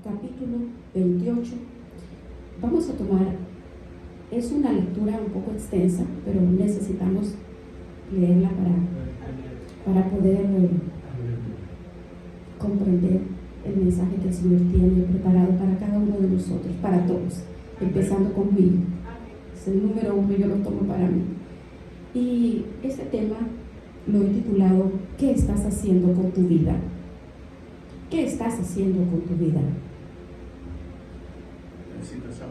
capítulo 28. Vamos a tomar, es una lectura un poco extensa, pero necesitamos leerla para poder comprender el mensaje que el Señor tiene preparado para cada uno de nosotros, para todos, empezando conmigo. Es el número 1, yo lo tomo para mí. Y este tema lo he titulado ¿Qué estás haciendo con tu vida? ¿Qué estás haciendo con tu vida?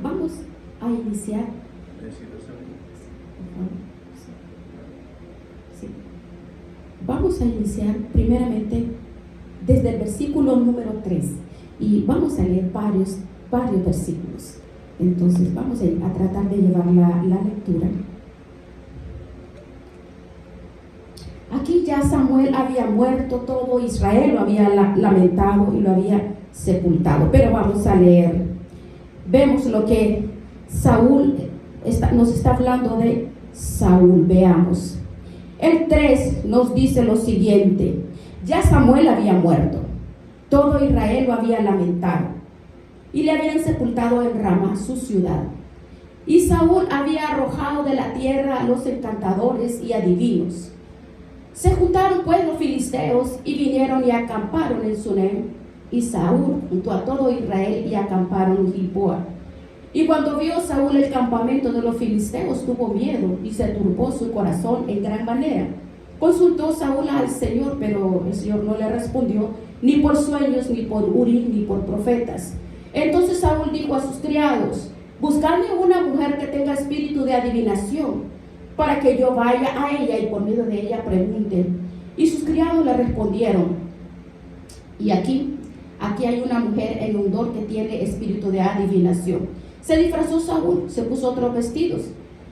Vamos a iniciar. Sí. Vamos a iniciar primeramente desde el versículo número 3 y vamos a leer varios versículos. Entonces vamos a tratar de llevar la lectura. Aquí ya Samuel había muerto, todo Israel lo había lamentado y lo había sepultado. Pero vamos a leer. Vemos lo que Saúl nos está hablando de Saúl. Veamos. El 3 nos dice lo siguiente. Ya Samuel había muerto, todo Israel lo había lamentado y le habían sepultado en Ramá, su ciudad. Y Saúl había arrojado de la tierra a los encantadores y adivinos. Se juntaron pues los filisteos y vinieron y acamparon en Sunem, y Saúl junto a todo Israel y acamparon en Gilboa. Y cuando vio Saúl el campamento de los filisteos, tuvo miedo y se turbó su corazón en gran manera. Consultó Saúl al Señor, pero el Señor no le respondió, ni por sueños, ni por Urim, ni por profetas. Entonces Saúl dijo a sus criados: buscadme una mujer que tenga espíritu de adivinación, para que yo vaya a ella y por medio de ella pregunte. Y sus criados le respondieron: y aquí hay una mujer en Endor que tiene espíritu de adivinación. Se disfrazó Saúl, se puso otros vestidos,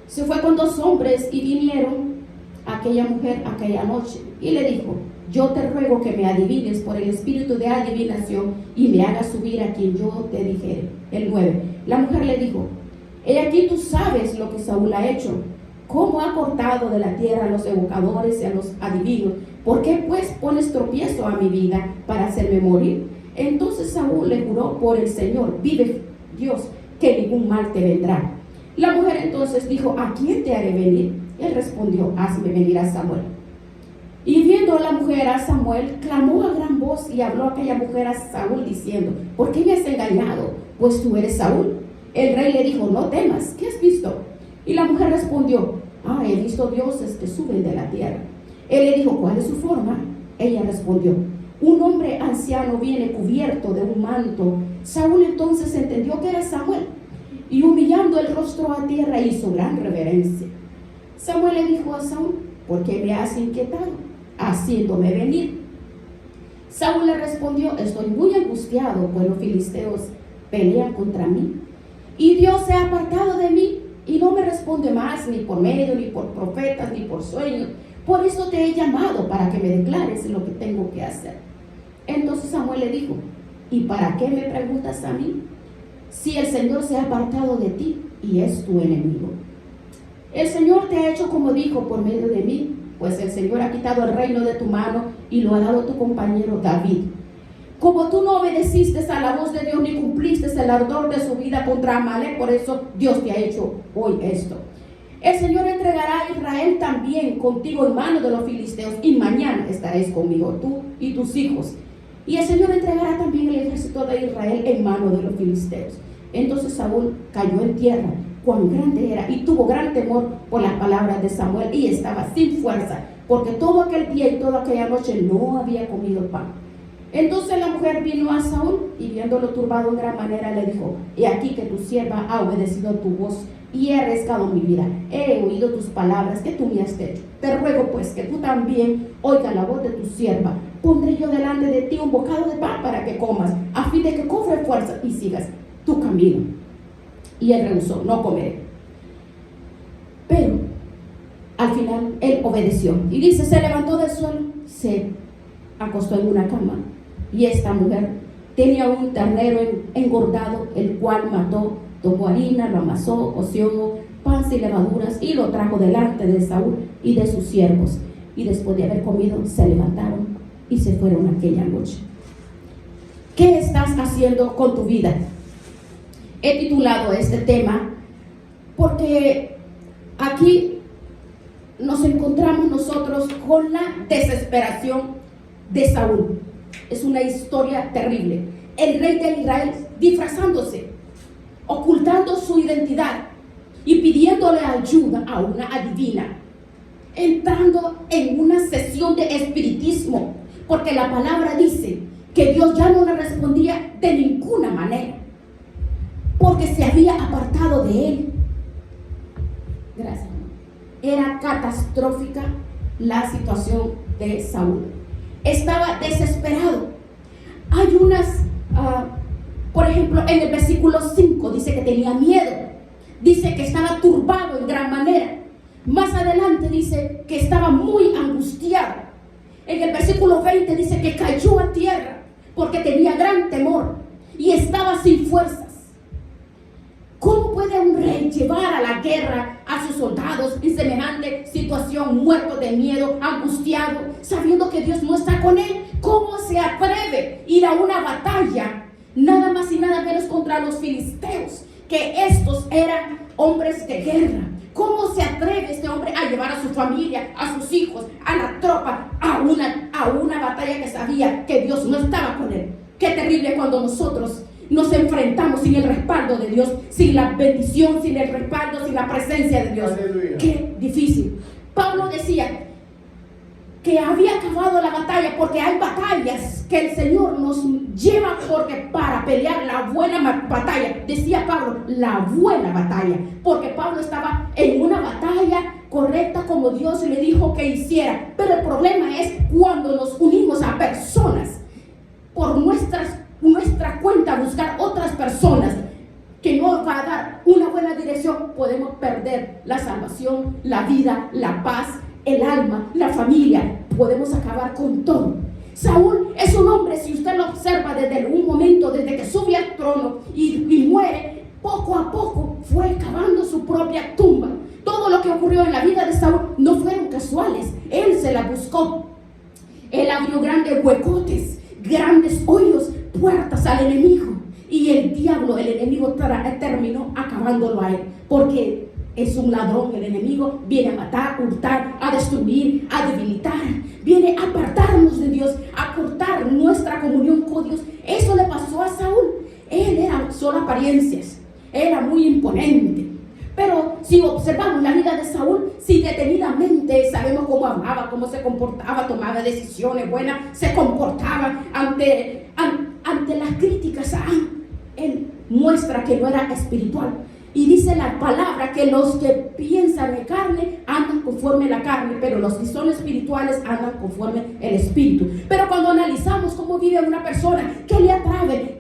se fue con 2 hombres y vinieron a aquella mujer aquella noche y le dijo: yo te ruego que me adivines por el espíritu de adivinación y me hagas subir a quien yo te dijere. El 9. La mujer le dijo: he aquí tú sabes lo que Saúl ha hecho, cómo ha cortado de la tierra a los evocadores y a los adivinos. ¿Por qué pues pones tropiezo a mi vida para hacerme morir? Entonces Saúl le juró por el Señor: vive Dios, que ningún mal te vendrá. La mujer entonces dijo: ¿a quién te haré venir? Él respondió: hazme venir a Samuel. Y viendo la mujer a Samuel, clamó a gran voz y habló aquella mujer a Saúl diciendo: ¿por qué me has engañado? Pues tú eres Saúl. El rey le dijo: no temas, ¿qué has visto? Y la mujer respondió: he visto dioses que suben de la tierra. Él le dijo: ¿cuál es su forma? Ella respondió: un hombre anciano viene cubierto de un manto. Saúl entonces entendió que era Samuel, y humillando el rostro a tierra hizo gran reverencia. Samuel le dijo a Saúl: ¿por qué me has inquietado, haciéndome venir? Saúl le respondió: estoy muy angustiado, pues los filisteos pelean contra mí, y Dios se ha apartado de mí, y no me responde más, ni por medio, ni por profetas, ni por sueños. Por eso te he llamado, para que me declares lo que tengo que hacer. Entonces Samuel le dijo: ¿y para qué me preguntas a mí? Si el Señor se ha apartado de ti y es tu enemigo. El Señor te ha hecho como dijo por medio de mí, pues el Señor ha quitado el reino de tu mano y lo ha dado a tu compañero David. Como tú no obedeciste a la voz de Dios ni cumpliste el ardor de su vida contra Amalek, por eso Dios te ha hecho hoy esto. El Señor entregará a Israel también contigo en manos de los filisteos, y mañana estaréis conmigo, tú y tus hijos. Y el Señor entregará también el ejército de Israel en manos de los filisteos. Entonces Saúl cayó en tierra, cuán grande era, y tuvo gran temor por las palabras de Samuel, y estaba sin fuerza, porque todo aquel día y toda aquella noche no había comido pan. Entonces la mujer vino a Saúl, y viéndolo turbado en gran manera le dijo: he aquí que tu sierva ha obedecido tu voz, y he arriesgado mi vida. He oído tus palabras que tú me has hecho. Te ruego pues que tú también oigas la voz de tu sierva. Pondré yo delante de ti un bocado de pan para que comas, a fin de que cobres fuerza y sigas tu camino. Y él rehusó: no comeré. Pero al final él obedeció. Y dice: se levantó del suelo, se acostó en una cama. Y esta mujer tenía un ternero engordado, el cual mató, tomó harina, lo amasó, coció pan y levaduras, y lo trajo delante de Saúl y de sus siervos. Y después de haber comido, se levantaron y se fueron aquella noche. ¿Qué estás haciendo con tu vida? He titulado este tema porque aquí nos encontramos nosotros con la desesperación de Saúl. Es una historia terrible. El rey de Israel disfrazándose, ocultando su identidad y pidiéndole ayuda a una adivina, entrando en una sesión de espiritismo, porque la palabra dice que Dios ya no le respondía de ninguna manera, porque se había apartado de él. Gracias. Era catastrófica la situación de Saúl. Estaba desesperado. Hay unas, por ejemplo, en el versículo 5 dice que tenía miedo, dice que estaba turbado en gran manera. Más adelante dice que estaba muy angustiado. En el versículo 20 dice que cayó a tierra porque tenía gran temor y estaba sin fuerzas. ¿Cómo puede un rey llevar a la guerra a sus soldados en semejante situación, muerto de miedo, angustiado, sabiendo que Dios no está con él? ¿Cómo se atreve a ir a una batalla, nada más y nada menos contra los filisteos, que estos eran hombres de guerra? ¿Cómo se atreve este hombre a llevar a su familia, a sus hijos, a la tropa, a una batalla que sabía que Dios no estaba con él? Qué terrible cuando nosotros nos enfrentamos sin el respaldo de Dios, sin la bendición, sin el respaldo, sin la presencia de Dios. Aleluya. Qué difícil. Pablo decía que había acabado la batalla, porque hay batallas que el Señor nos lleva porque para pelear la buena batalla. Decía Pablo, la buena batalla, porque Pablo estaba en una batalla correcta como Dios le dijo que hiciera. Pero el problema es cuando nos unimos a personas por nuestra cuenta, buscar otras personas que no va a dar una buena dirección, podemos perder la salvación, la vida, la paz, el alma, la familia, podemos acabar con todo. Saúl es un hombre, si usted lo observa desde un momento, desde que sube al trono y muere, poco a poco fue cavando su propia tumba. Todo lo que ocurrió en la vida de Saúl no fueron casuales, él se la buscó. Él abrió grandes huecotes, grandes hoyos, puertas al enemigo, y el diablo, el enemigo, terminó acabándolo a él, porque es un ladrón. El enemigo viene a matar, hurtar, a destruir, a debilitar, viene a apartarnos de Dios, a cortar nuestra comunión con Dios. Eso le pasó a Saúl. Él era solo apariencias, era muy imponente. Pero si observamos la vida de Saúl, si detenidamente sabemos cómo hablaba, cómo se comportaba, tomaba decisiones buenas, se comportaba ante las críticas, él muestra que no era espiritual. Y dice la palabra que los que piensan en carne andan conforme a la carne, pero los que son espirituales andan conforme el espíritu. Pero cuando analizamos cómo vive una persona, qué le atrae,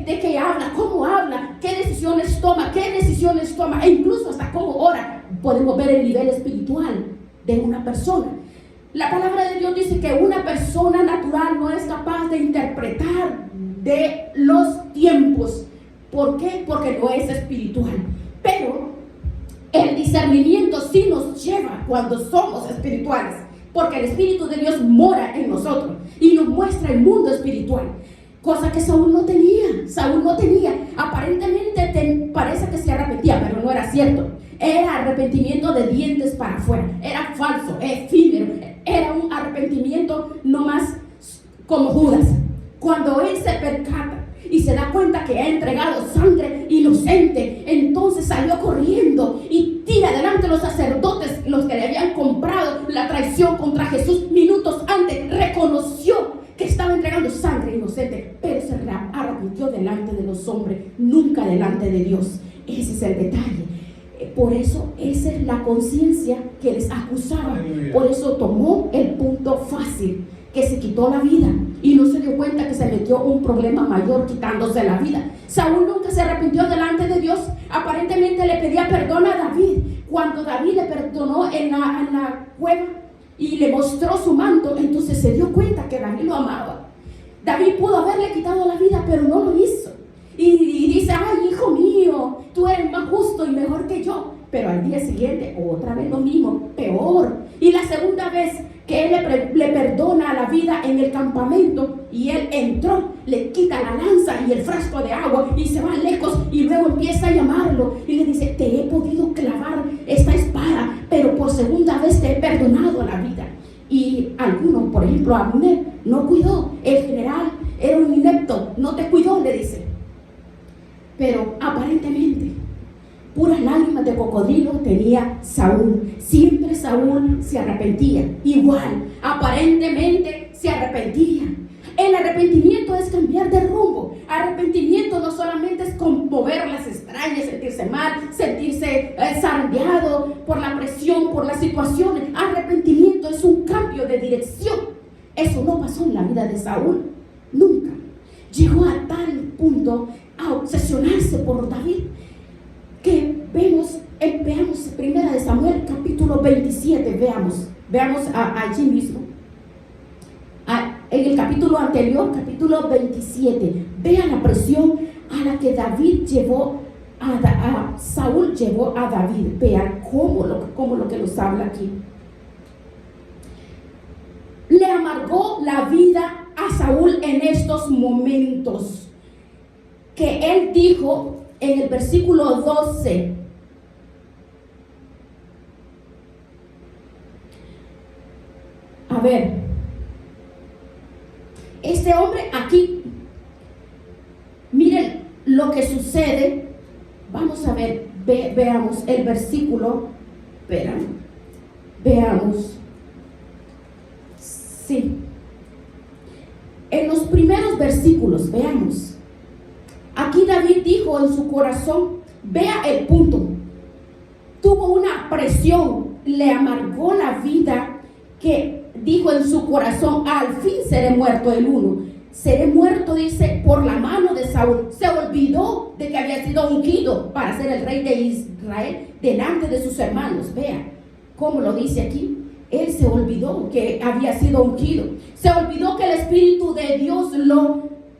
de qué habla, cómo habla, qué decisiones toma, e incluso hasta cómo ora, podemos ver el nivel espiritual de una persona. La palabra de Dios dice que una persona natural no es capaz de interpretar de los tiempos. ¿Por qué? Porque no es espiritual. Pero el discernimiento sí nos lleva cuando somos espirituales, porque el Espíritu de Dios mora en nosotros y nos muestra el mundo espiritual, cosa que Saúl no tenía. Aparentemente parece que se arrepentía, pero no era cierto. Era arrepentimiento de dientes para afuera, era falso, efímero, era un arrepentimiento no más como Judas. Cuando él se percata y se da cuenta que ha entregado sangre inocente, entonces salió corriendo y tira delante de los sacerdotes, los que le habían comprado la traición contra Jesús minutos antes. Reconoció que estaba entregando sangre inocente, pero se arrepintió delante de los hombres, nunca delante de Dios. Ese es el detalle. Por eso esa es la conciencia que les acusaba. Por eso tomó el punto fácil, que se quitó la vida y no se dio cuenta que se metió un problema mayor quitándose la vida. Saúl nunca se arrepintió delante de Dios. Aparentemente le pedía perdón a David. Cuando David le perdonó en la cueva y le mostró su manto, entonces se dio cuenta que David lo amaba. David pudo haberle quitado la vida, pero no lo hizo. Y dice: ay, hijo mío, tú eres más justo y mejor que yo. Pero al día siguiente, otra vez lo mismo, peor. Y la segunda vez, que él le perdona la vida en el campamento, y él entró, le quita la lanza y el frasco de agua y se va lejos, y luego empieza a llamarlo y le dice: te he podido clavar esta espada, pero por segunda vez te he perdonado la vida. Y algunos, por ejemplo, Abner no cuidó, el general era un inepto, no te cuidó, le dice. Pero aparentemente puras lágrimas de cocodrilo tenía Saúl. Siempre Saúl se arrepentía. Igual, aparentemente se arrepentía. El arrepentimiento es cambiar de rumbo. Arrepentimiento no solamente es conmover las extrañas, sentirse mal, sentirse zarandeado por la presión, por las situaciones. Arrepentimiento es un cambio de dirección. Eso no pasó en la vida de Saúl, nunca. Llegó a tal punto a obsesionarse por David, que veamos Primera de Samuel capítulo 27, veamos allí mismo, en el capítulo anterior, capítulo 27, vean la presión a la que David llevó Saúl llevó a David. Vean cómo lo que nos habla aquí. Le amargó la vida a Saúl en estos momentos, que él dijo en el versículo 12: a ver, este hombre aquí, miren lo que sucede. Vamos a ver, veamos el versículo, veamos, sí, en los primeros versículos, veamos. Aquí David dijo en su corazón, vea el punto, tuvo una presión, le amargó la vida, que dijo en su corazón: al fin seré muerto. El 1, seré muerto, dice, por la mano de Saúl. Se olvidó de que había sido ungido para ser el rey de Israel delante de sus hermanos. Vea cómo lo dice aquí. Él se olvidó que había sido ungido, se olvidó que el Espíritu de Dios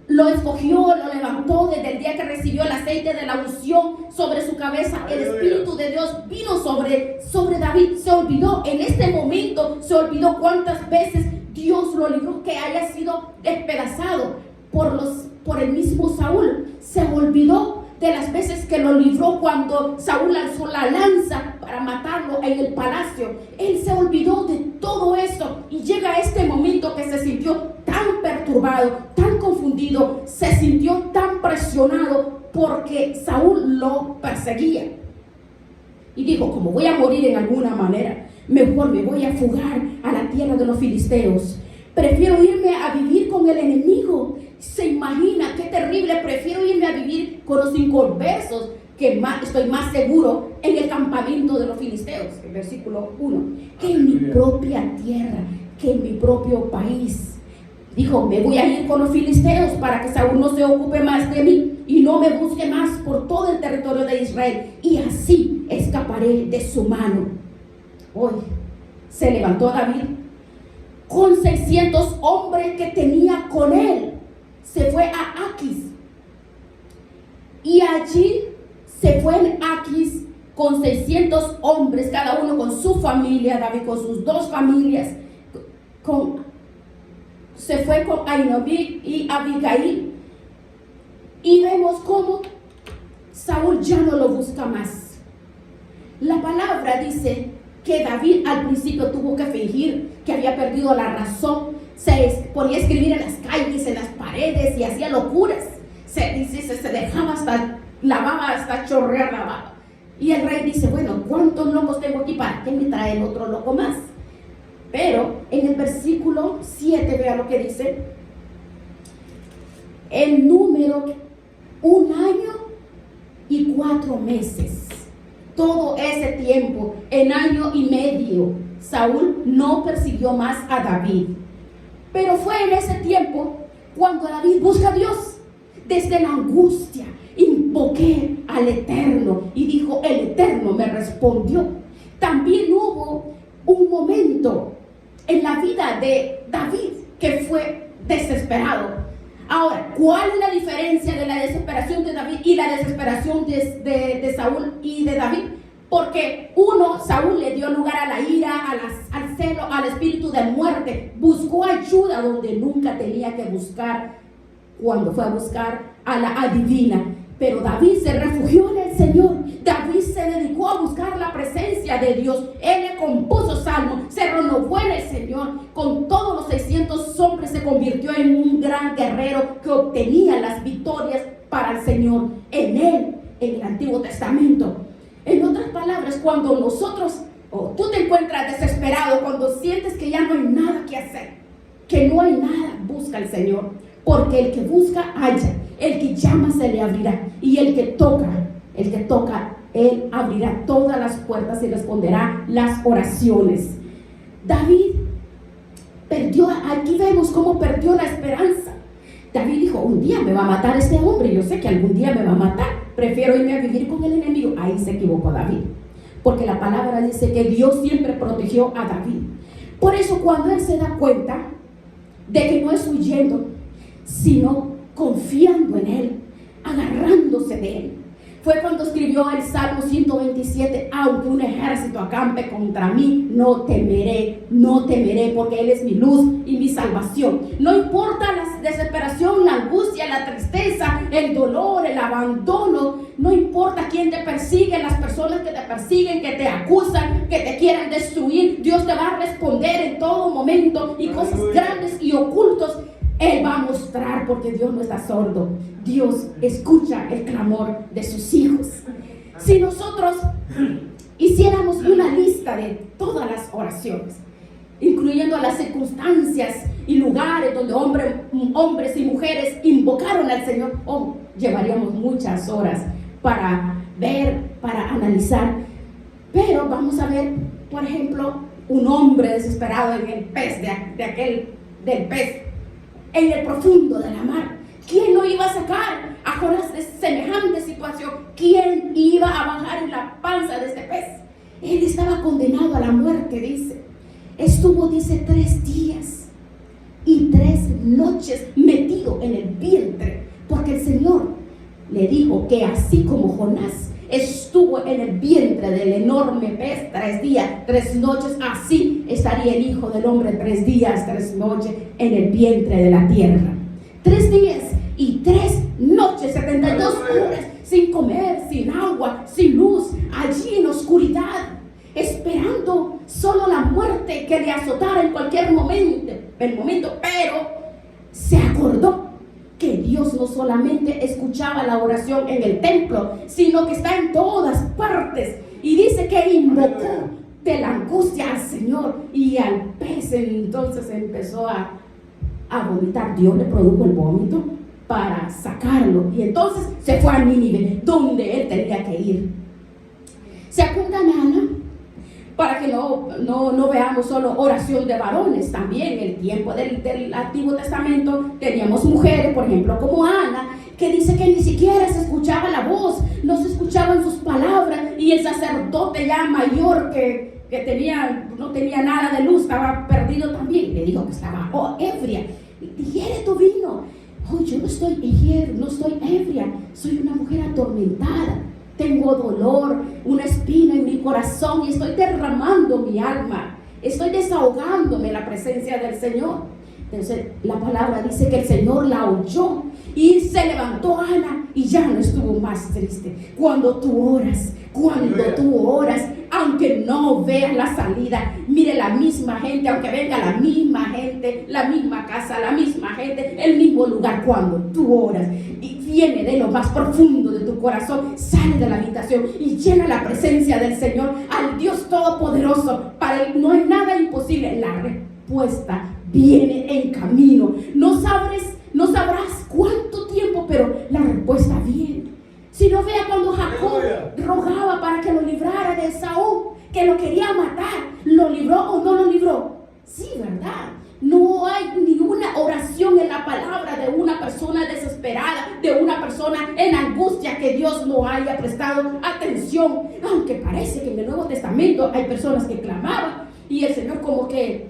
lo escogió, lo levantó desde el día que recibió el aceite de la unción sobre su cabeza. El Espíritu de Dios vino sobre David. Se olvidó en este momento, se olvidó cuántas veces Dios lo libró, que haya sido despedazado por el mismo Saúl. Se olvidó de las veces que lo libró cuando Saúl alzó la lanza para matarlo en el palacio. Él se olvidó de todo eso, y llega a este momento que se sintió tan perturbado, tan confundido, se sintió tan presionado porque Saúl lo perseguía, y dijo: como voy a morir en alguna manera, mejor me voy a fugar a la tierra de los filisteos. Prefiero irme a vivir con el enemigo. Se imagina qué terrible. Prefiero irme a vivir con los inconversos, que estoy más seguro en el campamento de los filisteos, el versículo 1, que en mi propia tierra, que en mi propio país. Dijo: me voy a ir con los filisteos para que Saúl no se ocupe más de mí y no me busque más por todo el territorio de Israel, y así escaparé de su mano. Hoy se levantó David con 600 hombres que tenía con él. Se fue a Aquis, y allí se fue en Aquis con 600 hombres, cada uno con su familia. David con sus 2 familias, se fue con Ainobi y Abigail, y vemos cómo Saúl ya no lo busca más. La palabra dice que David al principio tuvo que fingir que había perdido la razón. Se ponía a escribir en las calles, en las paredes, y hacía locuras. Se dejaba hasta, lavaba hasta chorrear la baba. Y el rey dice: bueno, ¿cuántos locos tengo aquí? ¿Para qué me trae el otro loco más? Pero en el versículo 7, vea lo que dice. El número, 1 año y 4 meses. Todo ese tiempo, en año y medio, Saúl no persiguió más a David. Pero fue en ese tiempo cuando David busca a Dios. Desde la angustia invoqué al Eterno, y dijo: el Eterno me respondió. También hubo un momento en la vida de David que fue desesperado. Ahora, ¿cuál es la diferencia de la desesperación de David y la desesperación de Saúl y de David? Porque Saúl le dio lugar a la ira, al celo, al espíritu de muerte. Buscó ayuda donde nunca tenía que buscar, cuando fue a buscar a la adivina. Pero David se refugió en el Señor. David se dedicó a buscar la presencia de Dios. Él le compuso salmos, se renovó en el Señor. Con todos los 600 hombres se convirtió en un gran guerrero que obtenía las victorias para el Señor en él, en el Antiguo Testamento. En otras palabras, cuando nosotros, tú te encuentras desesperado, cuando sientes que ya no hay nada que hacer, que no hay nada, busca al Señor. Porque el que busca, halla. El que llama, se le abrirá. Y el que toca, Él abrirá todas las puertas y responderá las oraciones. David perdió, aquí vemos cómo perdió la esperanza. David dijo, un día me va a matar este hombre, yo sé que algún día me va a matar, prefiero irme a vivir con el enemigo. Ahí se equivocó David, porque la palabra dice que Dios siempre protegió a David. Por eso cuando él se da cuenta de que no es huyendo, sino confiando en él, agarrándose de él, fue cuando escribió el Salmo 127, aunque un ejército acampe contra mí, no temeré, porque Él es mi luz y mi salvación. No importa la desesperación, la angustia, la tristeza, el dolor, el abandono, no importa quién te persigue, las personas que te persiguen, que te acusan, que te quieran destruir, Dios te va a responder en todo momento, y cosas grandes y ocultos Él va a mostrar, porque Dios no está sordo. Dios escucha el clamor de sus hijos. Si nosotros hiciéramos una lista de todas las oraciones, incluyendo las circunstancias y lugares donde hombres y mujeres invocaron al Señor, llevaríamos muchas horas para ver, para analizar. Pero vamos a ver, por ejemplo, un hombre desesperado en el pez, del pez, en el profundo de la mar. ¿Quién lo iba a sacar a Jonás de semejante situación? ¿Quién iba a bajar en la panza de este pez? Él estaba condenado a la muerte, dice. Estuvo, dice, 3 días y 3 noches metido en el vientre, porque el Señor le dijo que así como Jonás estuvo en el vientre del enorme pez 3 días, 3 noches, así estaría el Hijo del Hombre 3 días, 3 noches en el vientre de la tierra. 3 días y 3 noches, 72 horas, sin comer, sin agua, sin luz, allí en oscuridad, esperando solo la muerte que le azotara en cualquier momento. Pero se acordó que Dios no solamente escuchaba la oración en el templo, sino que está en todas partes. Y dice que invocó de la angustia al Señor, y al pez entonces empezó a vomitar. Dios le produjo el vómito para sacarlo, y entonces se fue a Nínive, donde él tenía que ir. ¿Se acuerdan, Ana? Para que no veamos solo oración de varones, también en el tiempo del Antiguo Testamento teníamos mujeres, por ejemplo, como Ana, que dice que ni siquiera se escuchaba la voz, no se escuchaban sus palabras, y el sacerdote ya mayor que no tenía nada de luz, estaba perdido también, le dijo que estaba ebria. Digiere tu vino. Yo no estoy ebria, soy una mujer atormentada. Tengo dolor, una espina en mi corazón, y estoy derramando mi alma. Estoy desahogándome en la presencia del Señor. Entonces la palabra dice que el Señor la oyó, y se levantó Ana y ya no estuvo más triste. Cuando tú oras, aunque no veas la salida, mire la misma gente, aunque venga la misma gente, la misma casa, la misma gente, el mismo lugar, cuando tú oras y viene de lo más profundo de tu corazón, sale de la habitación y llena la presencia del Señor, al Dios Todopoderoso. Para Él no hay nada imposible. La respuesta viene en camino. No sabrás cuánto tiempo, pero la respuesta viene. Si no, vea cuando Jacob rogaba para que lo librara de Esaú, que lo quería matar, ¿lo libró o no lo libró? Sí, ¿verdad? No hay ni una oración en la palabra de una persona desesperada, de una persona en angustia, que Dios no haya prestado atención. Aunque parece que en el Nuevo Testamento hay personas que clamaban y el Señor como que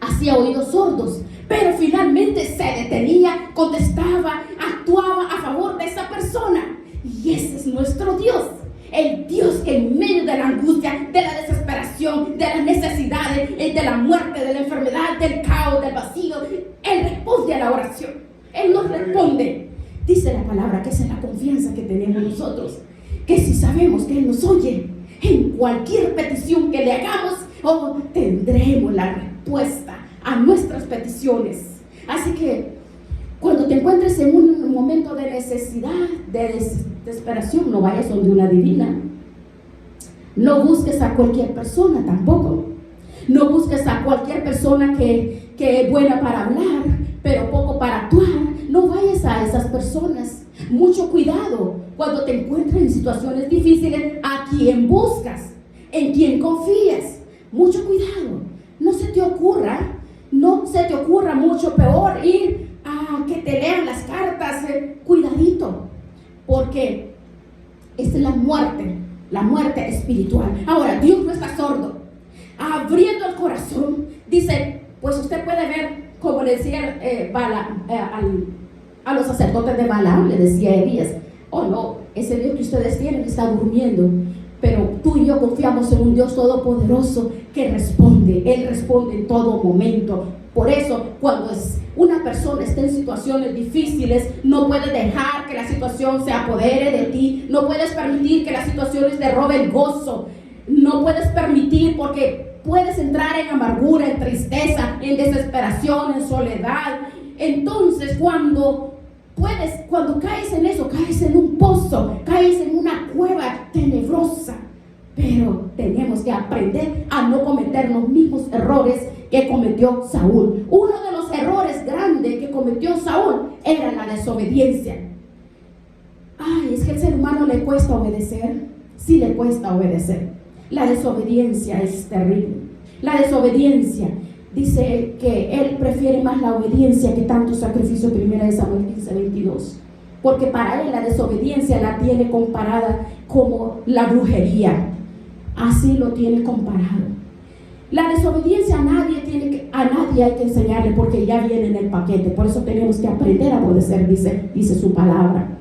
hacía oídos sordos, pero finalmente se detenía, contestaba, actuaba a favor de esa persona. Y ese es nuestro Dios, el Dios que en medio de la angustia, de la desesperación, de las necesidades, de de la muerte, de la enfermedad, del caos, del vacío. Él responde a la oración. Él nos responde. Dice la palabra que esa es la confianza que tenemos nosotros, que si sabemos que Él nos oye, en cualquier petición que le hagamos, tendremos la respuesta a nuestras peticiones. Así que cuando te encuentres en un momento de necesidad, de desesperación, no vayas donde una divina. No busques a cualquier persona tampoco. No busques a cualquier persona que es buena para hablar, pero poco para actuar. No vayas a esas personas. Mucho cuidado cuando te encuentres en situaciones difíciles. ¿A quién buscas? ¿En quién confías? Mucho cuidado. No se te ocurra mucho peor ir a que te lean las cartas. Cuidadito, porque esta es la muerte espiritual. Ahora, Dios no está sordo. Abriendo el corazón, dice, pues usted puede ver, como le decía a los sacerdotes de Balaam, le decía Elías, no, ese Dios que ustedes tienen está durmiendo, pero tú y yo confiamos en un Dios todopoderoso que responde. Él responde en todo momento. Por eso, cuando una persona está en situaciones difíciles, no puede dejar que la situación se apodere de ti. No puedes permitir que las situaciones te roben gozo. No puedes permitir, porque puedes entrar en amargura, en tristeza, en desesperación, en soledad. Entonces, cuando caes en eso, caes en un pozo, caes en una cueva tenebrosa. Pero tenemos que aprender a no cometer los mismos errores que cometió Saúl. Uno de los errores grandes que cometió Saúl era la desobediencia. Es que al ser humano le cuesta obedecer. Sí, le cuesta obedecer. La desobediencia es terrible. La desobediencia, dice que él prefiere más la obediencia que tanto sacrificio. 1 Samuel 15:22. Porque para él la desobediencia la tiene comparada como la brujería. Así lo tiene comparado. La desobediencia a nadie hay que enseñarle, porque ya viene en el paquete. Por eso tenemos que aprender a obedecer, dice su palabra.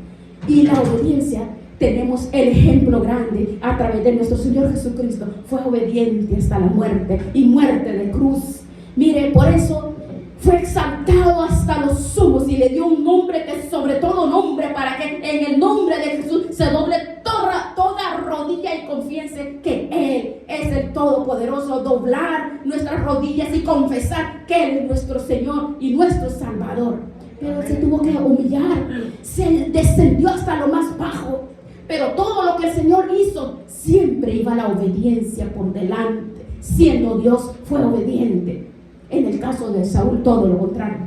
Y la obediencia, tenemos el ejemplo grande a través de nuestro Señor Jesucristo. Fue obediente hasta la muerte, y muerte de cruz. Mire, por eso fue exaltado hasta los sumos, y le dio un nombre que es sobre todo nombre, para que en el nombre de Jesús se doble toda rodilla y confiese que Él es el Todopoderoso. Doblar nuestras rodillas y confesar que Él es nuestro Señor y nuestro Salvador. Pero Él se tuvo que humillar, se descendió hasta lo más bajo. Pero todo lo que el Señor hizo, siempre iba la obediencia por delante. Siendo Dios, fue obediente. En el caso de Saúl, todo lo contrario.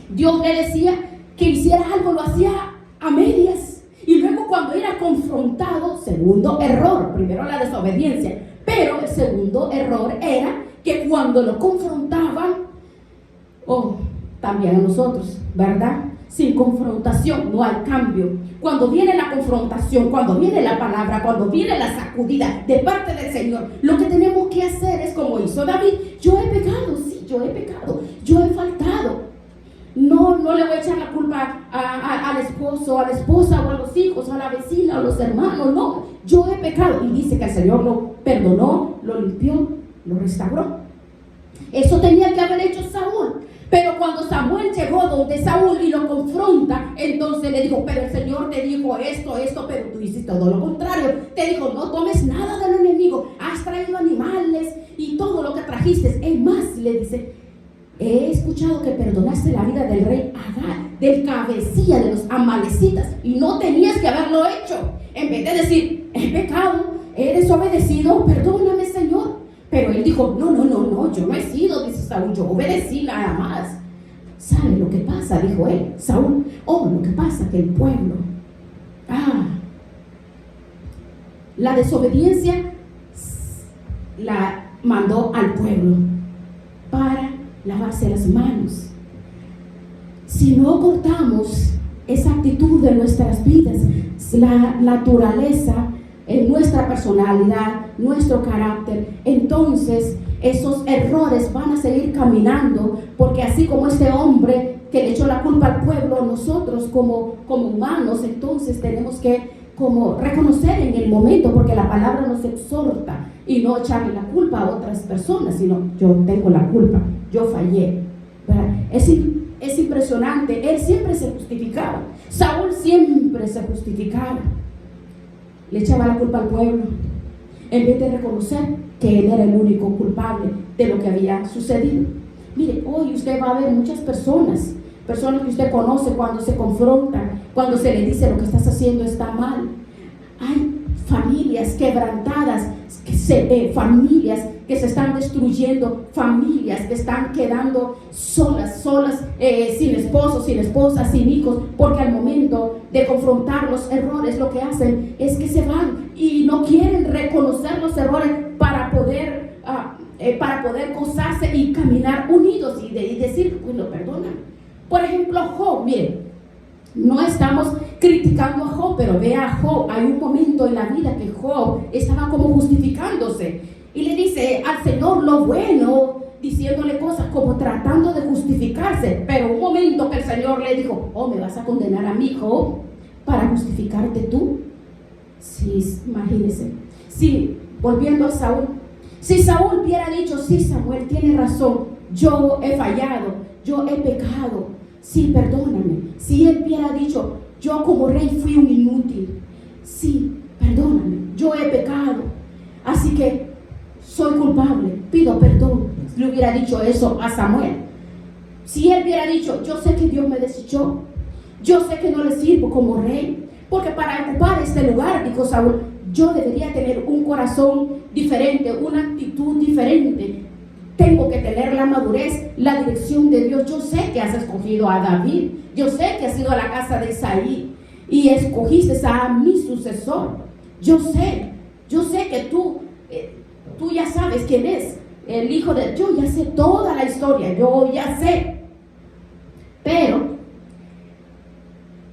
Dios le decía que hiciera algo, lo hacía a medias. Y luego, cuando era confrontado, segundo error, primero la desobediencia, pero el segundo error era que cuando lo confrontaban, también a nosotros, ¿verdad? Sin confrontación no hay cambio. Cuando viene la confrontación, cuando viene la palabra, cuando viene la sacudida de parte del Señor, lo que tenemos que hacer es como hizo David. Yo he pecado, sí, yo he pecado, yo he faltado. No le voy a echar la culpa al esposo, a la esposa, o a los hijos, o a la vecina, o a los hermanos. No, yo he pecado. Y dice que el Señor lo perdonó, lo limpió, lo restauró. Eso tenía que haber hecho Saúl. Pero cuando Samuel llegó donde Saúl y lo confronta, entonces le dijo, pero el Señor te dijo esto, pero tú hiciste todo lo contrario. Te dijo, no tomes nada del enemigo, has traído animales y todo lo que trajiste. Es más, le dice, he escuchado que perdonaste la vida del rey Agag, del cabecilla de los amalecitas, y no tenías que haberlo hecho. En vez de decir, he pecado, he desobedecido, perdóname, Señor. Pero él dijo, no, yo no he sido, dice Saúl, yo obedecí nada más. ¿Sabe lo que pasa? Dijo él, Saúl, lo que pasa que el pueblo, la desobediencia la mandó al pueblo para lavarse las manos. Si no cortamos esa actitud de nuestras vidas, la naturaleza, en nuestra personalidad, nuestro carácter, entonces esos errores van a seguir caminando, porque así como este hombre que le echó la culpa al pueblo, nosotros como humanos, entonces tenemos que como reconocer en el momento, porque la palabra nos exhorta y no echarle la culpa a otras personas, sino yo tengo la culpa, yo fallé, ¿verdad? Es impresionante, él siempre se justificaba, Saúl siempre se justificaba, le echaba la culpa al pueblo, en vez de reconocer que él era el único culpable de lo que había sucedido. Mire, hoy usted va a ver muchas personas que usted conoce, cuando se confrontan, cuando se le dice lo que estás haciendo está mal. Hay familias quebrantadas, familias que se están destruyendo, familias que están quedando solas, sin esposo, sin esposa, sin hijos, porque al momento de confrontar los errores, lo que hacen es que se van y no quieren reconocer los errores para poder gozarse y caminar unidos y decir, bueno, perdóname. Por ejemplo, Job, miren, no estamos criticando a Job, pero vea a Job, hay un momento en la vida que Job estaba como justificándose y le dice al Señor lo bueno, diciéndole cosas como tratando de justificarse, pero un momento que el Señor le dijo, oh, ¿me vas a condenar a mí, Job, para justificarte tú? Sí, imagínense. Sí, volviendo a Saúl, si Saúl hubiera dicho, sí, Samuel tiene razón, yo he fallado, yo he pecado, sí, perdóname. Si él hubiera dicho, yo como rey fui un inútil, sí, perdóname, yo he pecado, así que soy culpable, pido perdón. Le hubiera dicho eso a Samuel. Si él hubiera dicho, yo sé que Dios me desechó, yo sé que no le sirvo como rey, porque para ocupar este lugar, dijo Saúl, yo debería tener un corazón diferente, una actitud diferente. Tengo que tener la madurez, la dirección de Dios. Yo sé que has escogido a David, yo sé que has ido a la casa de Isaí y escogiste a mi sucesor. Yo sé que tú ya sabes quién es el hijo de... Yo ya sé toda la historia, yo ya sé. Pero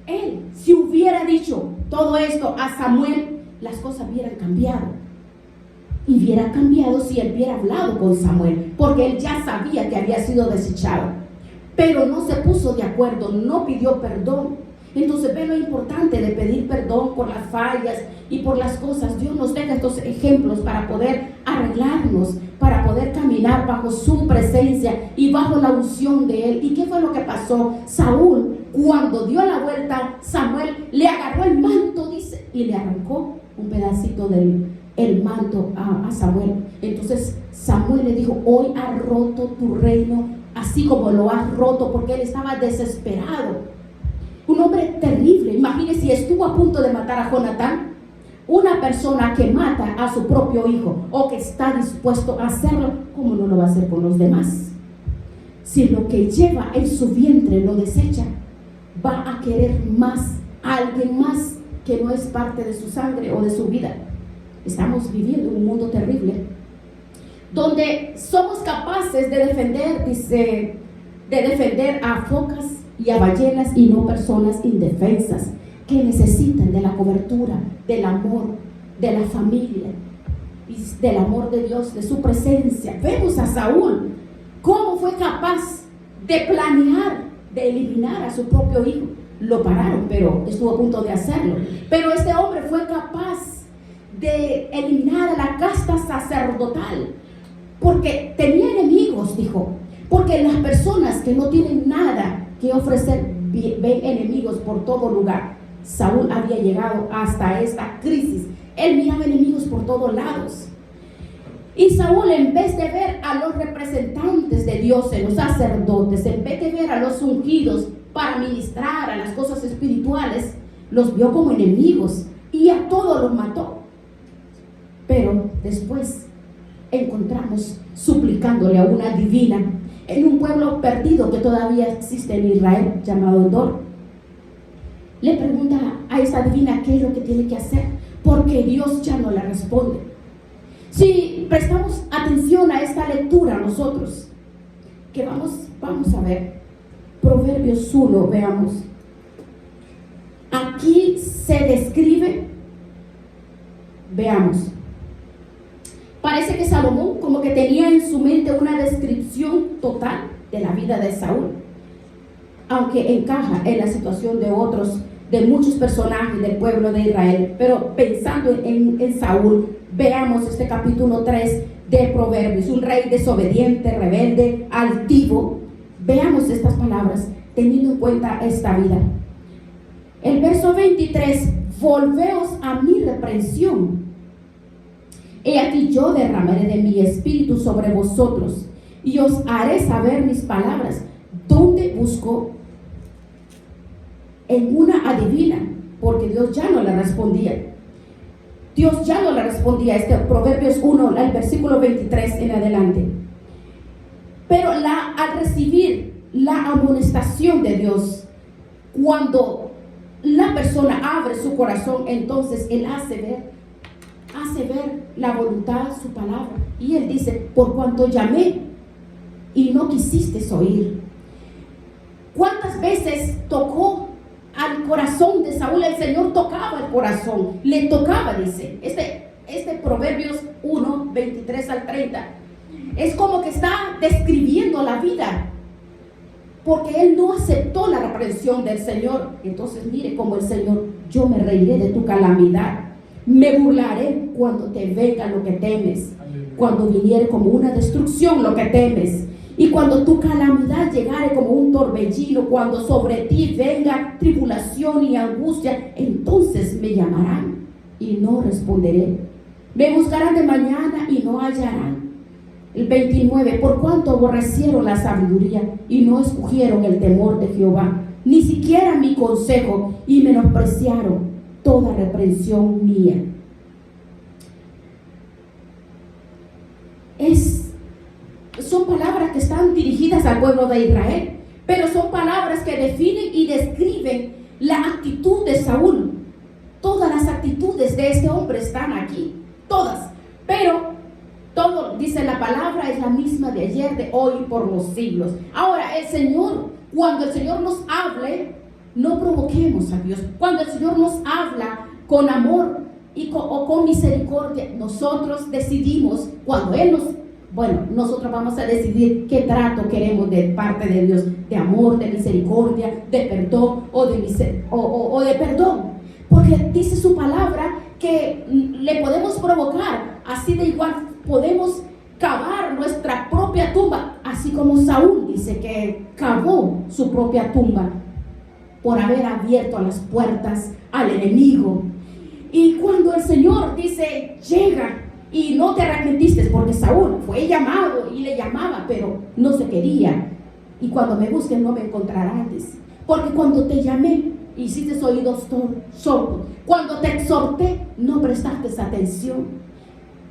él, si hubiera dicho todo esto a Samuel, las cosas hubieran cambiado. Y hubiera cambiado si él hubiera hablado con Samuel, porque él ya sabía que había sido desechado, pero no se puso de acuerdo, no pidió perdón. Entonces ve lo importante de pedir perdón por las fallas y por las cosas. Dios nos deja estos ejemplos para poder arreglarnos, para poder caminar bajo su presencia y bajo la unción de él. ¿Y qué fue lo que pasó? Saúl, cuando dio la vuelta, Samuel le agarró el manto, dice, y le arrancó un pedacito del manto a Samuel. Entonces Samuel le dijo, hoy has roto tu reino, así como lo has roto, porque él estaba desesperado. Un hombre terrible. Imagínese si estuvo a punto de matar a Jonatán. Una persona que mata a su propio hijo, o que está dispuesto a hacerlo, ¿cómo no lo va a hacer con los demás? Si lo que lleva en su vientre lo desecha, va a querer más a alguien más que no es parte de su sangre o de su vida. Estamos viviendo un mundo terrible donde somos capaces de defender, dice, de defender a focas y a ballenas y no personas indefensas que necesitan de la cobertura, del amor, de la familia, del amor de Dios, de su presencia. Vemos a Saúl cómo fue capaz de planear, de eliminar a su propio hijo. Lo pararon, pero estuvo a punto de hacerlo. Pero este hombre fue capaz de eliminar a la casta sacerdotal, porque tenía enemigos, dijo, porque las personas que no tienen nada que ofrecer ven enemigos por todo lugar. Saúl había llegado hasta esta crisis, él miraba enemigos por todos lados. Y Saúl, en vez de ver a los representantes de Dios, en los sacerdotes, en vez de ver a los ungidos para ministrar a las cosas espirituales, los vio como enemigos y a todos los mató. Pero después encontramos suplicándole a una divina en un pueblo perdido que todavía existe en Israel, llamado Endor. Le pregunta a esta divina qué es lo que tiene que hacer, porque Dios ya no le responde. Si prestamos atención a esta lectura nosotros, que vamos a ver Proverbios 1, veamos. Aquí se describe, veamos. Parece que Salomón como que tenía en su mente una descripción total de la vida de Saúl, aunque encaja en la situación de otros de muchos personajes del pueblo de Israel, pero pensando en Saúl, veamos este capítulo 3 de Proverbios, un rey desobediente, rebelde, altivo. Veamos estas palabras, teniendo en cuenta esta vida. El verso 23, volveos a mi reprensión. He aquí yo derramaré de mi espíritu sobre vosotros, y os haré saber mis palabras. ¿Dónde buscó? En una adivina, porque Dios ya no le respondía. Dios ya no le respondía. Este Proverbios 1, el versículo 23 en adelante. Pero al recibir la amonestación de Dios, cuando la persona abre su corazón, entonces Él hace ver la voluntad, su palabra. Y Él dice, por cuanto llamé y no quisiste oír. ¿Cuántas veces tocó al corazón de Saúl? El Señor tocaba el corazón, le tocaba, dice. Este Proverbios 1, 23 al 30, es como que está describiendo la vida, porque él no aceptó la reprensión del Señor. Entonces mire como el Señor, yo me reiré de tu calamidad, me burlaré cuando te venga lo que temes, cuando viniere como una destrucción lo que temes, y cuando tu calamidad llegare como un torbellino, cuando sobre ti venga tribulación y angustia, entonces me llamarán y no responderé, me buscarán de mañana y no hallarán. El 29, por cuanto aborrecieron la sabiduría y no escogieron el temor de Jehová, ni siquiera mi consejo, y menospreciaron toda reprensión mía. Son palabras que están dirigidas al pueblo de Israel, pero son palabras que definen y describen la actitud de Saúl. Todas las actitudes de este hombre están aquí, todas, pero todo, dice la palabra, es la misma de ayer, de hoy, por los siglos. Ahora, el Señor, cuando el Señor nos hable, no provoquemos a Dios. Cuando el Señor nos habla con amor o con misericordia, nosotros decidimos, cuando Él nosotros vamos a decidir qué trato queremos de parte de Dios, de amor, de misericordia, de perdón o de perdón. Porque dice su palabra que le podemos provocar, así de igual podemos cavar nuestra propia tumba, así como Saúl dice que cavó su propia tumba por haber abierto las puertas al enemigo. Y cuando el Señor dice, llega y no te arrepentiste, porque Saúl fue llamado y le llamaba, pero no se quería. Y cuando me busquen no me encontrarán, dice, porque cuando te llamé hiciste oídos sordos, cuando te exhorté no prestaste atención.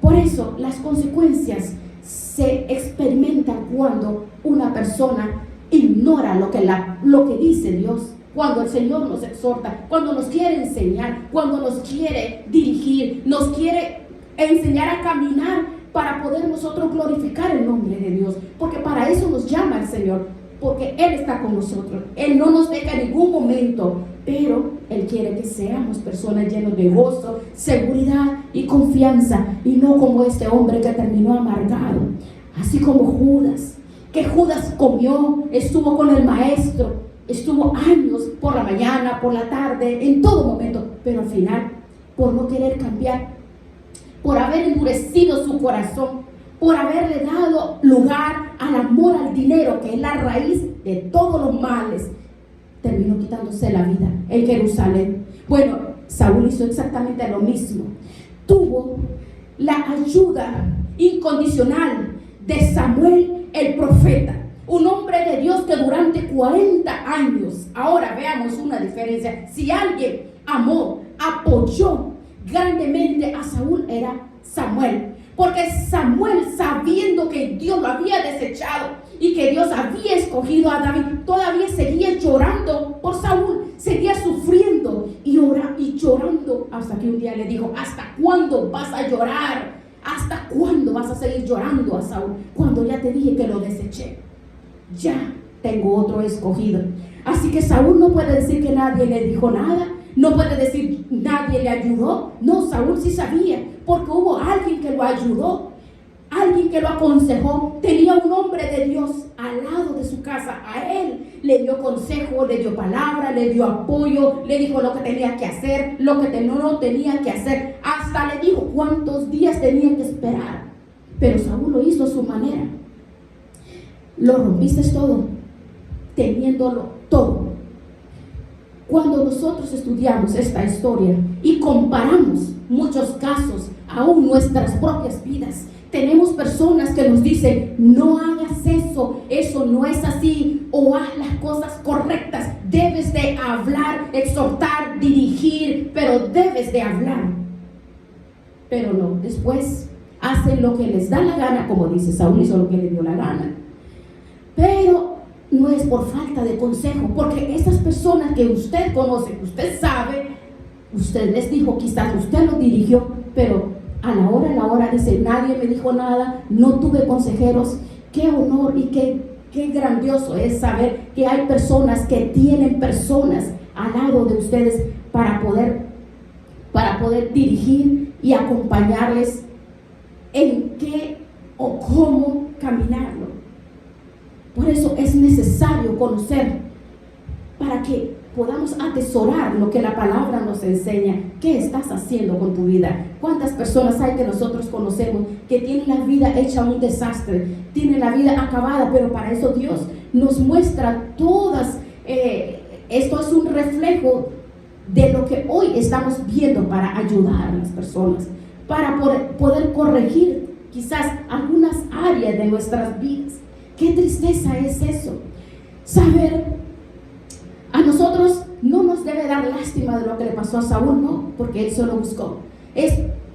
Por eso las consecuencias se experimentan cuando una persona ignora lo que dice Dios. Cuando el Señor nos exhorta, cuando nos quiere enseñar, cuando nos quiere dirigir, nos quiere enseñar a caminar para poder nosotros glorificar el nombre de Dios, porque para eso nos llama el Señor, porque Él está con nosotros. Él no nos deja en ningún momento, pero Él quiere que seamos personas llenas de gozo, seguridad y confianza, y no como este hombre que terminó amargado, así como Judas, que Judas comió, estuvo con el maestro, estuvo años por la mañana, por la tarde, en todo momento, pero al final, por no querer cambiar, por haber endurecido su corazón, por haberle dado lugar al amor al dinero, que es la raíz de todos los males, terminó quitándose la vida en Jerusalén. Bueno, Saúl hizo exactamente lo mismo. Tuvo la ayuda incondicional de Samuel el profeta, un hombre de Dios que durante 40 años, ahora veamos una diferencia, si alguien amó, apoyó grandemente a Saúl, era Samuel, porque Samuel, sabiendo que Dios lo había desechado y que Dios había escogido a David, todavía seguía llorando por Saúl, seguía sufriendo y llorando, hasta que un día le dijo, ¿hasta cuándo vas a llorar? ¿Hasta cuándo vas a seguir llorando a Saúl? Cuando ya te dije que lo deseché, ya tengo otro escogido. Así que Saúl no puede decir que nadie le dijo nada, no puede decir nadie le ayudó. No, Saúl sí sabía, porque hubo alguien que lo ayudó. alguien que lo aconsejó, tenía un hombre de Dios al lado de su casa. A él le dio consejo, le dio palabra, le dio apoyo, le dijo lo que tenía que hacer, lo que no tenía que hacer. Hasta le dijo cuántos días tenía que esperar. Pero Saúl lo hizo a su manera. Lo rompiste todo, teniéndolo todo. Cuando nosotros estudiamos esta historia y comparamos muchos casos, aún nuestras propias vidas, tenemos personas que nos dicen: no hagas eso no es así, o haz las cosas correctas, debes de hablar, exhortar, dirigir, pero debes de hablar. Pero no, después hacen lo que les da la gana, como dice Saúl hizo lo que le dio la gana. Pero no es por falta de consejo, porque esas personas que usted conoce, que usted sabe, usted les dijo, quizás usted los dirigió, pero a la hora dice: nadie me dijo nada, no tuve consejeros. Qué honor y qué grandioso es saber que hay personas que tienen personas al lado de ustedes para poder dirigir y acompañarles en qué o cómo caminarlo. Por eso es necesario conocer, para que podamos atesorar lo que la palabra nos enseña. ¿Qué estás haciendo con tu vida? ¿Cuántas personas hay que nosotros conocemos que tienen la vida hecha un desastre, tienen la vida acabada? Pero para eso Dios nos muestra todas. Esto es un reflejo de lo que hoy estamos viendo, para ayudar a las personas, para poder corregir quizás algunas áreas de nuestras vidas. Qué tristeza es eso, saber. A nosotros no nos debe dar lástima de lo que le pasó a Saúl, no, porque él solo buscó.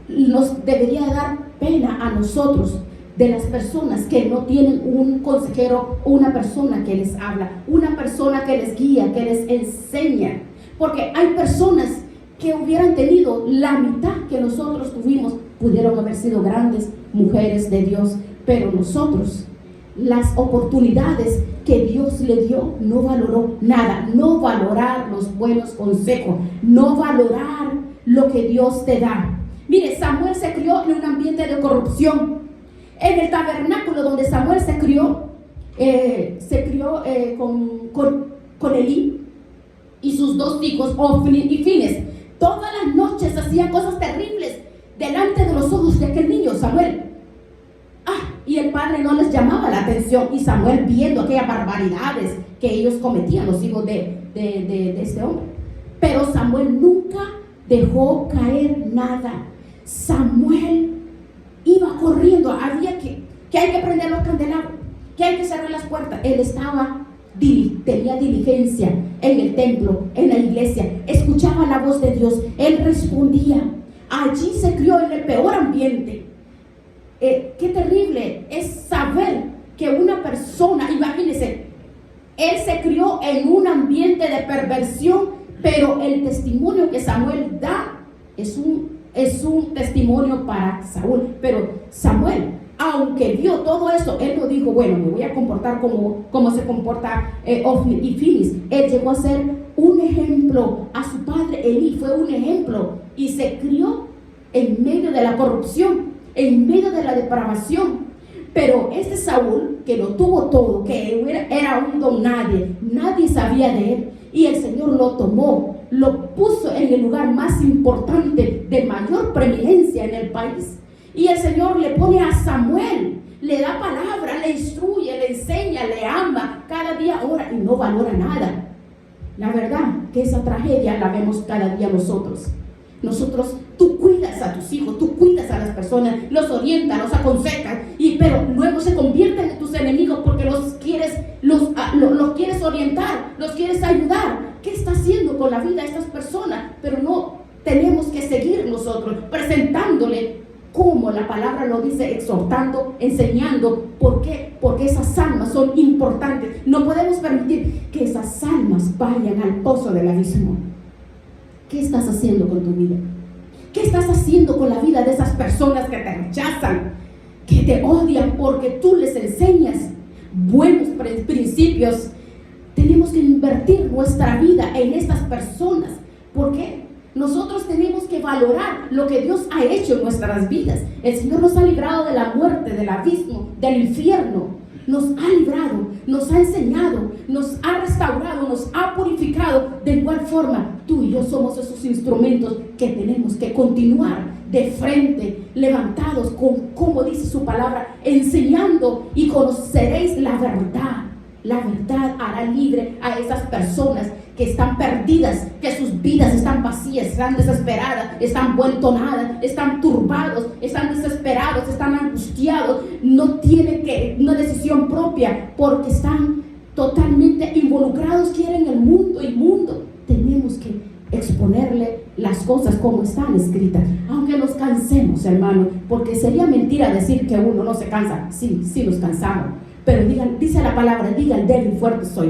Nos debería dar pena a nosotros de las personas que no tienen un consejero, una persona que les habla, una persona que les guía, que les enseña. Porque hay personas que hubieran tenido la mitad que nosotros tuvimos, pudieron haber sido grandes mujeres de Dios, pero nosotros, las oportunidades que Dios le dio, no valoró nada. No valorar los buenos consejos, no valorar lo que Dios te da. Mire, Samuel se crió en un ambiente de corrupción. En el tabernáculo donde Samuel se crió con Elí y sus dos hijos, Ofni y Fines. Todas las noches hacían cosas terribles delante de los ojos de aquel niño, Samuel. Y el padre no les llamaba la atención, y Samuel, viendo aquellas barbaridades que ellos cometían, los hijos de este hombre. Pero Samuel nunca dejó caer nada. Samuel iba corriendo. Había que hay que prender los candelabros, que hay que cerrar las puertas. Él tenía diligencia en el templo, en la iglesia, escuchaba la voz de Dios, él respondía. Allí se crió en el peor ambiente. Qué terrible es saber que una persona, imagínense, él se crió en un ambiente de perversión, pero el testimonio que Samuel da es un testimonio para Saúl. Pero Samuel, aunque vio todo eso, él no dijo: bueno, me voy a comportar como se comporta Ofni y Finis. Él llegó a ser un ejemplo a su padre Elí, fue un ejemplo, y se crió en medio de la corrupción, en medio de la depravación. Pero este Saúl, que lo tuvo todo, que era un don nadie sabía de él, y el Señor lo tomó, lo puso en el lugar más importante, de mayor preeminencia en el país. Y el Señor le pone a Samuel, le da palabra, le instruye, le enseña, le ama, cada día ora, y no valora nada. La verdad que esa tragedia la vemos cada día nosotros. Tú cuidas a tus hijos, tú cuidas a las personas, los orientas, los aconsejas, pero luego se convierten en tus enemigos porque los quieres orientar, los quieres ayudar. ¿Qué está haciendo con la vida de estas personas? Pero no, tenemos que seguir nosotros presentándole como la palabra lo dice, exhortando, enseñando. ¿Por qué? Porque esas almas son importantes. No podemos permitir que esas almas vayan al pozo del abismo. ¿Qué estás haciendo con tu vida? ¿Qué estás haciendo con la vida de esas personas que te rechazan, que te odian porque tú les enseñas buenos principios? Tenemos que invertir nuestra vida en estas personas. ¿Por qué? Nosotros tenemos que valorar lo que Dios ha hecho en nuestras vidas. El Señor nos ha librado de la muerte, del abismo, del infierno. Nos ha librado, nos ha enseñado, nos ha restaurado, nos ha purificado. De igual forma, tú y yo somos esos instrumentos que tenemos que continuar de frente, levantados con, como dice su palabra, enseñando, y conoceréis la verdad. La verdad hará libre a esas personas que están perdidas, que sus vidas están vacías, están desesperadas, están vueltonadas, están turbados, están desesperados, están angustiados, no tienen una decisión propia porque están totalmente involucrados, quieren el mundo y mundo. Tenemos que exponerle las cosas como están escritas, aunque nos cansemos, hermano, porque sería mentira decir que uno no se cansa. Sí, sí nos cansamos, pero dice la palabra, diga el débil, fuerte soy.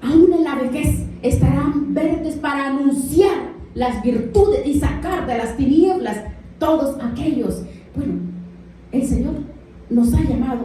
Aún en la vejez estarán verdes para anunciar las virtudes y sacar de las tinieblas todos aquellos. Bueno, el Señor nos ha llamado.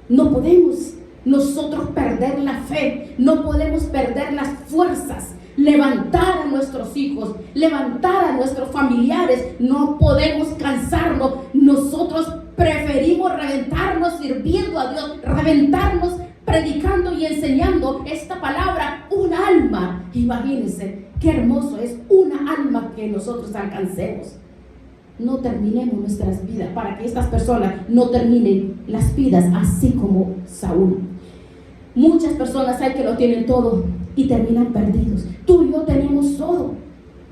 No podemos nosotros perder la fe, no podemos perder las fuerzas, levantar a nuestros hijos, levantar a nuestros familiares. No podemos cansarnos. Nosotros preferimos reventarnos sirviendo a Dios, reventarnos predicando y enseñando esta palabra. Un alma, imagínense qué hermoso es una alma que nosotros alcancemos. No terminemos nuestras vidas, para que estas personas no terminen las vidas así como Saúl. Muchas personas hay que lo tienen todo y terminan perdidos. Tú y yo tenemos todo.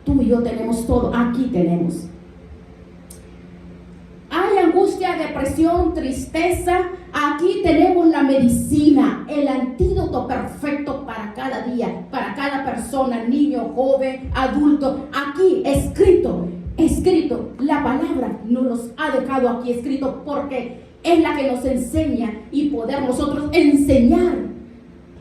Tú y yo tenemos todo. Aquí tenemos. Hay angustia, depresión, tristeza. Aquí tenemos la medicina, el antídoto perfecto para cada día, para cada persona, niño, joven, adulto. Aquí escrito, la palabra nos los ha dejado aquí escrito, porque es la que nos enseña y poder nosotros enseñar,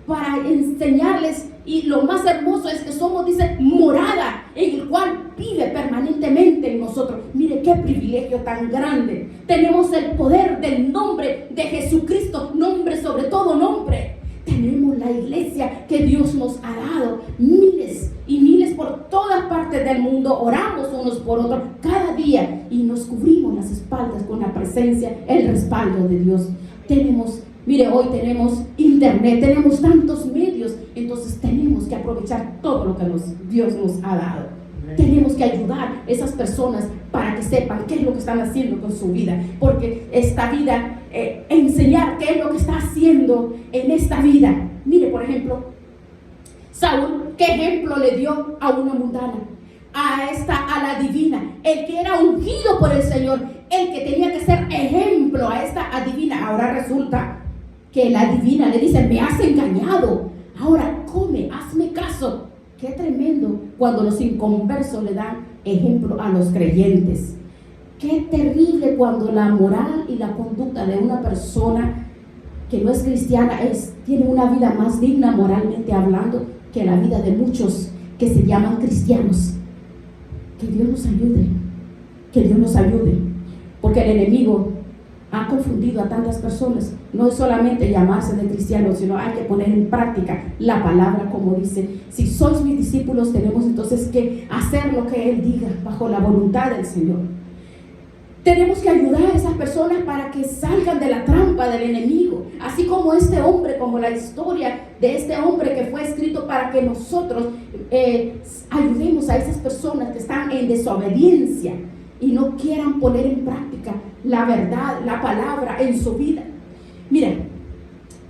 para enseñarles. Y lo más hermoso es que somos, dice, morada en el cual vive permanentemente en nosotros. Mire qué privilegio tan grande. Tenemos el poder del nombre de Jesucristo, nombre sobre todo nombre. Tenemos la iglesia que Dios nos ha dado, miles y miles por todas partes del mundo. Oramos unos por otros cada día y nos cubrimos las espaldas con la presencia, el respaldo de Dios. Mire, hoy tenemos internet, tenemos tantos medios, entonces tenemos que aprovechar todo lo que Dios nos ha dado. Tenemos que ayudar a esas personas para que sepan qué es lo que están haciendo con su vida, porque esta vida, enseñar qué es lo que está haciendo en esta vida. Mire, por ejemplo, Saúl, ¿qué ejemplo le dio a una mundana? A la divina, el que era ungido por el Señor, el que tenía que ser ejemplo a esta adivina. Ahora resulta que la divina le dice: me has engañado, ahora come, hazme caso. Qué tremendo cuando los inconversos le dan ejemplo a los creyentes. Qué terrible cuando la moral y la conducta de una persona que no es cristiana tiene una vida más digna moralmente hablando que la vida de muchos que se llaman cristianos. Que Dios nos ayude, que Dios nos ayude, porque el enemigo ha confundido a tantas personas. No es solamente llamarse de cristiano, sino hay que poner en práctica la palabra, como dice: si sois mis discípulos, tenemos entonces que hacer lo que Él diga bajo la voluntad del Señor. Tenemos que ayudar a esas personas para que salgan de la trampa del enemigo, así como este hombre, como la historia de este hombre que fue escrito para que nosotros ayudemos a esas personas que están en desobediencia y no quieran poner en práctica la verdad, la palabra en su vida. Mira,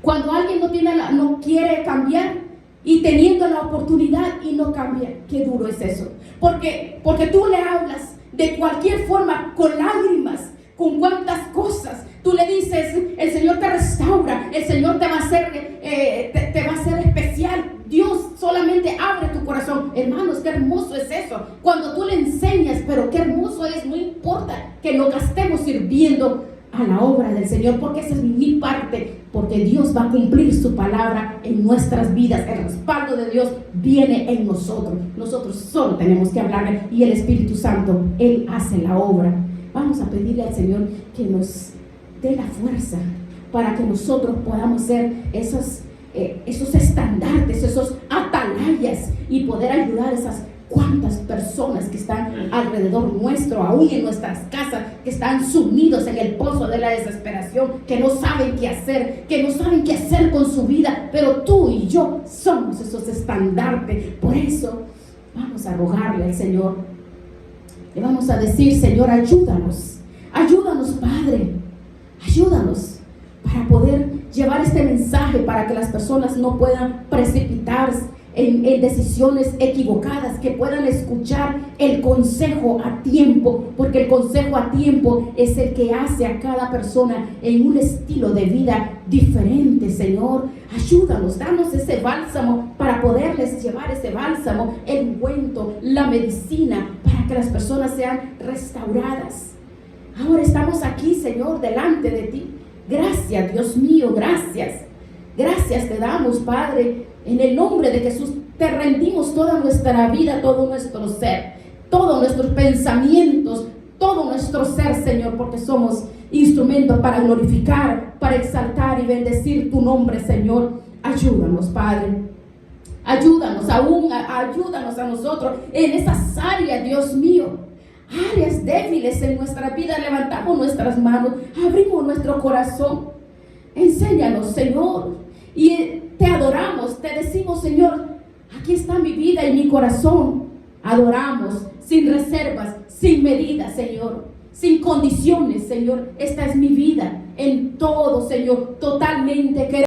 cuando alguien no quiere cambiar y teniendo la oportunidad y no cambia, qué duro es eso. Porque tú le hablas de cualquier forma, con lágrimas, con cuantas cosas. Tú le dices: el Señor te restaura, el Señor te va a hacer especial. Dios solamente abre tu corazón. Hermanos, qué hermoso es eso. Cuando tú le enseñas, pero qué hermoso es. No importa que lo gastemos sirviendo a la obra del Señor, porque esa es mi parte, porque Dios va a cumplir su palabra en nuestras vidas. El respaldo de Dios viene en nosotros. Nosotros solo tenemos que hablarle, y el Espíritu Santo, Él hace la obra. Vamos a pedirle al Señor que nos dé la fuerza para que nosotros podamos ser esos estandartes, esos atalantes atalayas y poder ayudar a esas cuantas personas que están alrededor nuestro, aún en nuestras casas, que están sumidos en el pozo de la desesperación, que no saben qué hacer con su vida, pero tú y yo somos esos estandartes. Por eso vamos a rogarle al Señor, le vamos a decir: Señor, ayúdanos, Padre, ayúdanos para poder llevar este mensaje, para que las personas no puedan precipitarse en decisiones equivocadas, que puedan escuchar el consejo a tiempo, porque el consejo a tiempo es el que hace a cada persona en un estilo de vida diferente. Señor, ayúdanos, danos ese bálsamo para poderles llevar ese bálsamo, el ungüento, la medicina, para que las personas sean restauradas. Ahora estamos aquí, Señor, delante de ti. Gracias, Dios mío, gracias. Gracias te damos, Padre. En el nombre de Jesús te rendimos toda nuestra vida, todo nuestro ser, todos nuestros pensamientos, todo nuestro ser, Señor, porque somos instrumentos para glorificar, para exaltar y bendecir tu nombre, Señor. Ayúdanos, Padre. Ayúdanos ayúdanos a nosotros en esas áreas, Dios mío. Áreas débiles en nuestra vida. Levantamos nuestras manos, abrimos nuestro corazón. Enséñanos, Señor. Y te adoramos, te decimos: Señor, aquí está mi vida y mi corazón. Adoramos sin reservas, sin medidas, Señor, sin condiciones, Señor. Esta es mi vida en todo, Señor, totalmente.